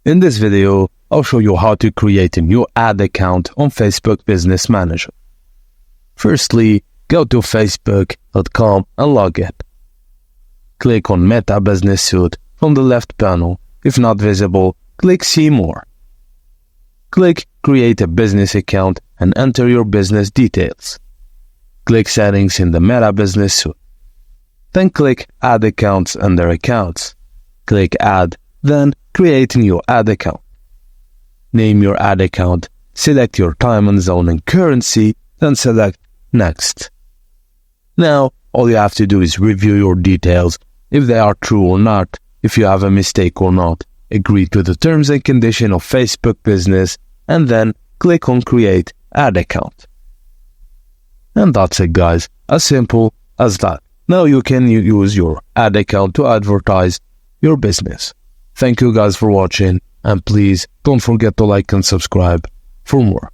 In this video, I'll show you how to create a new ad account on Facebook Business Manager. Firstly, go to facebook.com and log in. Click on Meta Business Suite from the left panel. If not visible, click See More. Click Create a Business Account and enter your business details. Click Settings in the Meta Business Suite. Then click Add Accounts under Accounts. Click Add, then create a new ad account. Name your ad account, select your time and zone and currency, then select Next. Now, all you have to do is review your details, if they are true or not, if you have a mistake or not, agree to the terms and conditions of Facebook Business, and then click on Create Ad Account. And that's it, guys, as simple as that. Now you can use your ad account to advertise your business. Thank you guys for watching, and please don't forget to like and subscribe for more.